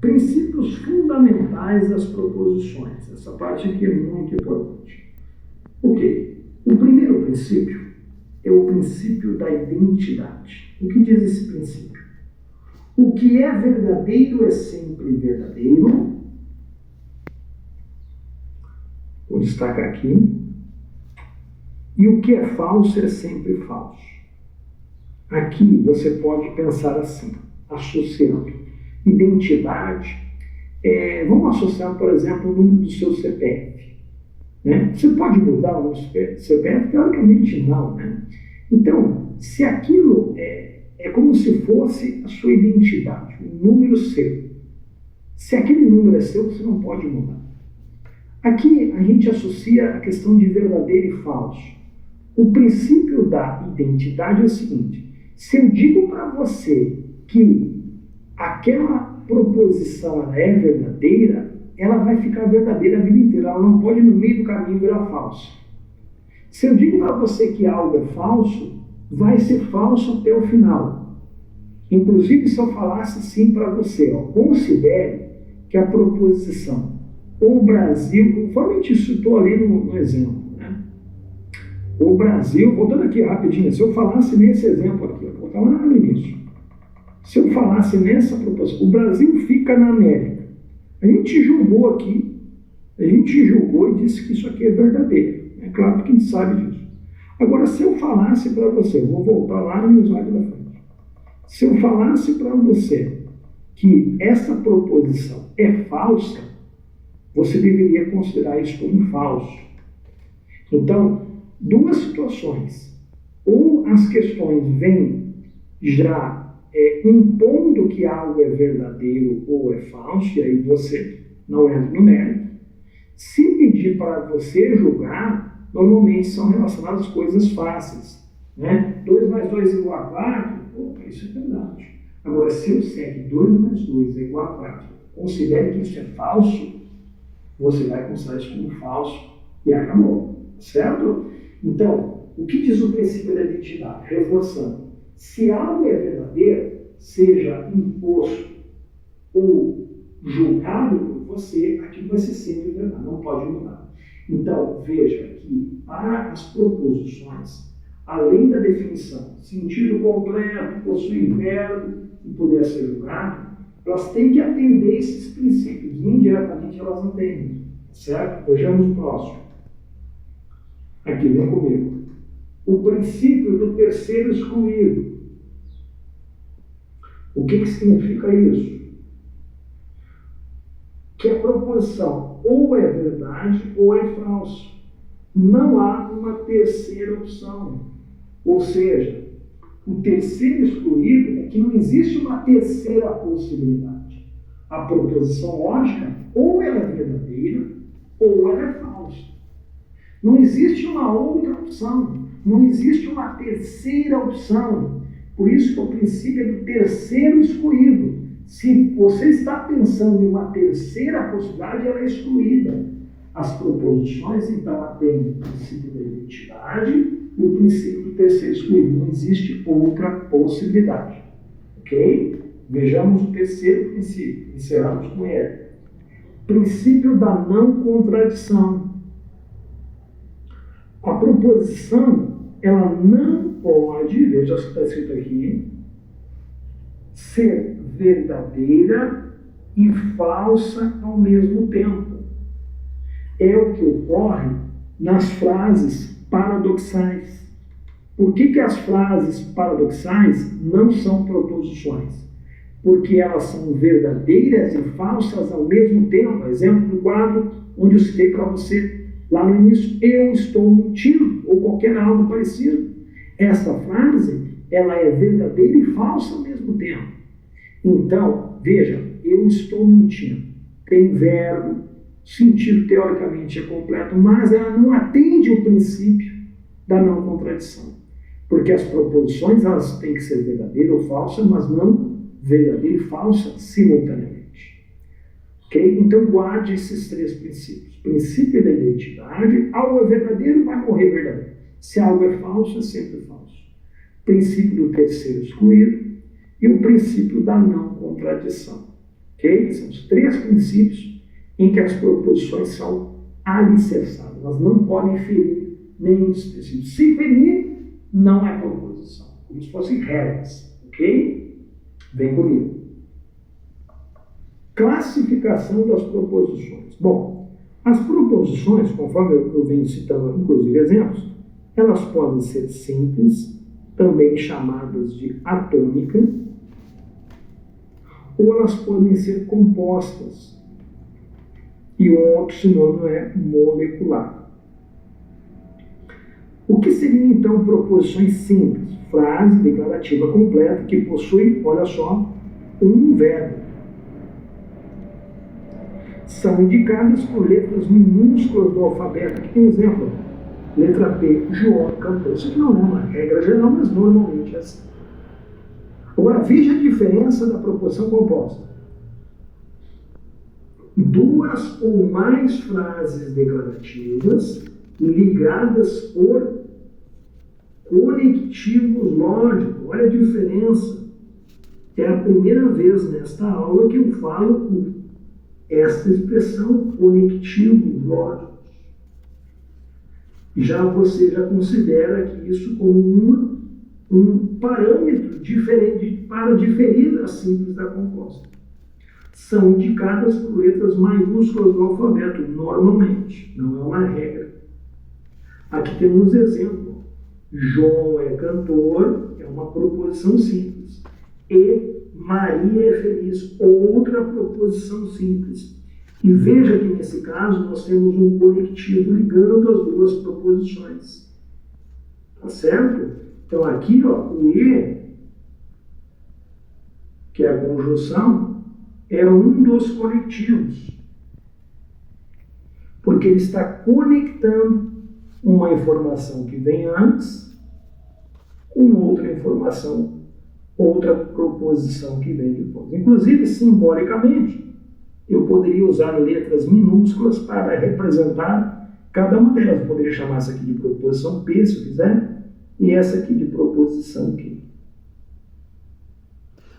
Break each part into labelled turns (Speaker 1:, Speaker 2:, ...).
Speaker 1: Princípios fundamentais das proposições. Essa parte aqui é muito importante. Ok. O primeiro princípio é o princípio da identidade. O que diz esse princípio? O que é verdadeiro é sempre verdadeiro. Vou destacar aqui. E o que é falso é sempre falso. Aqui você pode pensar assim, associando identidade. Vamos associar, por exemplo, o número do seu CPF. Né? Você pode mudar o CPF? Teoricamente não. Né? Então, se aquilo é como se fosse a sua identidade, um número seu. Se aquele número é seu, você não pode mudar. Aqui a gente associa a questão de verdadeiro e falso. O princípio da identidade é o seguinte: se eu digo para você que aquela proposição é verdadeira, ela vai ficar verdadeira a vida inteira, ela não pode no meio do caminho virar falsa. Se eu digo para você que algo é falso, vai ser falso até o final. Inclusive, se eu falasse assim para você, considere que a proposição o Brasil, conforme a gente citou ali no exemplo, né? O Brasil, voltando aqui rapidinho, se eu falasse nesse exemplo aqui, eu vou falar lá no início, se eu falasse nessa proposição, o Brasil fica na América, a gente julgou aqui, a gente julgou e disse que isso aqui é verdadeiro, é claro que a gente sabe disso. Agora, se eu falasse para você, vou voltar lá no slide da frente, se eu falasse para você que essa proposição é falsa, você deveria considerar isso como falso. Então, duas situações. Ou as questões vêm já impondo que algo é verdadeiro ou é falso, e aí você não entra no mérito. Se pedir para você julgar, normalmente são relacionadas a coisas fáceis. Né? 2 mais 2 é igual a 4, opa, isso é verdade. Agora, se eu disser que 2 mais 2 é igual a 4, considere que isso é falso, você vai considerar isso como falso e acabou, certo? Então, o que diz o princípio da identidade? Reforçando, se algo é verdadeiro, seja imposto ou julgado por você, aquilo vai ser sempre verdade, não pode mudar. Então, veja que para as proposições, além da definição, sentido completo, possui verbo e poder ser julgado, elas têm que atender esses princípios. Indiretamente elas atendem. Certo? Vejamos o próximo. Aqui, vem comigo. O princípio do terceiro excluído. O que significa isso? Que a proposição ou é verdade ou é falso. Não há uma terceira opção. Ou seja, o terceiro excluído é que não existe uma terceira possibilidade. A proposição lógica ou ela é verdadeira ou ela é falsa. Não existe uma outra opção. Não existe uma terceira opção. Por isso que o princípio é do terceiro excluído. Se você está pensando em uma terceira possibilidade, ela é excluída. As proposições, então, atendem o princípio da identidade e o princípio do terceiro excluído. Não existe outra possibilidade. Ok? Vejamos o terceiro princípio. Encerramos com ele. Princípio da não contradição. A proposição, ela não pode, veja o que está escrito aqui, ser verdadeira e falsa ao mesmo tempo. É o que ocorre nas frases paradoxais. Por que as frases paradoxais não são proposições? Porque elas são verdadeiras e falsas ao mesmo tempo. Exemplo do quadro onde eu citei para você lá no início, eu estou mentindo, ou qualquer algo parecido. Essa frase, ela é verdadeira e falsa ao mesmo tempo. Então, veja, eu estou mentindo. Tem verbo, sentido teoricamente é completo, mas ela não atende o princípio da não contradição. Porque as proposições, elas têm que ser verdadeira ou falsa, mas não verdadeira e falsa simultaneamente. Ok? Então, guarde esses 3 princípios. Princípio da identidade, algo é verdadeiro, vai morrer verdadeiro. Se algo é falso, é sempre falso. Princípio do terceiro excluído e o princípio da não contradição. Ok? São os 3 princípios em que as proposições são alicerçadas. Elas não podem ferir nenhum dos princípios. Se ferir, não é proposição. Como se fossem regras. Ok? Vem comigo. Classificação das proposições. Bom, as proposições, conforme eu venho citando inclusive exemplos, elas podem ser simples, também chamadas de atômica, ou elas podem ser compostas. E um outro sinônimo é molecular. O que seriam então proposições simples? Frase declarativa completa que possui, olha só, um verbo. São indicadas por letras minúsculas do alfabeto. Aqui tem um exemplo. Letra P, João cantor. Isso aqui não é uma regra geral, mas normalmente é assim. Agora, veja a diferença da proposição composta. 2 ou mais frases declarativas ligadas por conectivos lógicos. Olha a diferença. É a primeira vez nesta aula que eu falo essa expressão, conectivos lógicos. Você já considera que isso como um parâmetro diferente para diferir da simples da composta. São indicadas por letras maiúsculas do alfabeto, normalmente, não é uma regra. Aqui temos exemplo. João é cantor, é uma proposição simples. E Maria é feliz, outra proposição simples. E veja que nesse caso nós temos um conectivo ligando as 2 proposições. Tá certo? Então aqui, ó, o E, que é a conjunção, é um dos conectivos. Porque ele está conectando uma informação que vem antes com outra informação, outra proposição que vem depois. Inclusive, simbolicamente, eu poderia usar letras minúsculas para representar cada uma delas. Eu poderia chamar essa aqui de proposição P, se eu quiser, e essa aqui de proposição Q.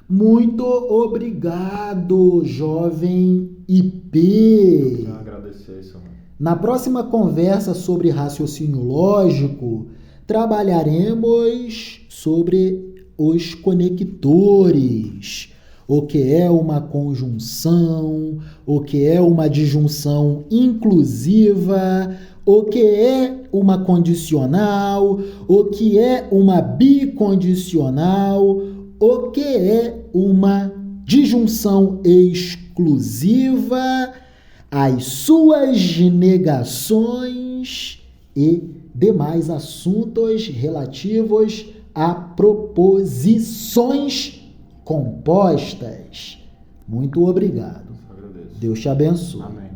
Speaker 2: Muito obrigado, jovem IP.
Speaker 3: Eu agradecer, senhor.
Speaker 2: Na próxima conversa sobre raciocínio lógico, trabalharemos sobre os conectores. O que é uma conjunção, o que é uma disjunção inclusiva, o que é uma condicional, o que é uma bicondicional, o que é uma disjunção exclusiva, as suas negações e demais assuntos relativos a proposições compostas. Muito obrigado.
Speaker 3: Agradeço.
Speaker 2: Deus te abençoe.
Speaker 3: Amém.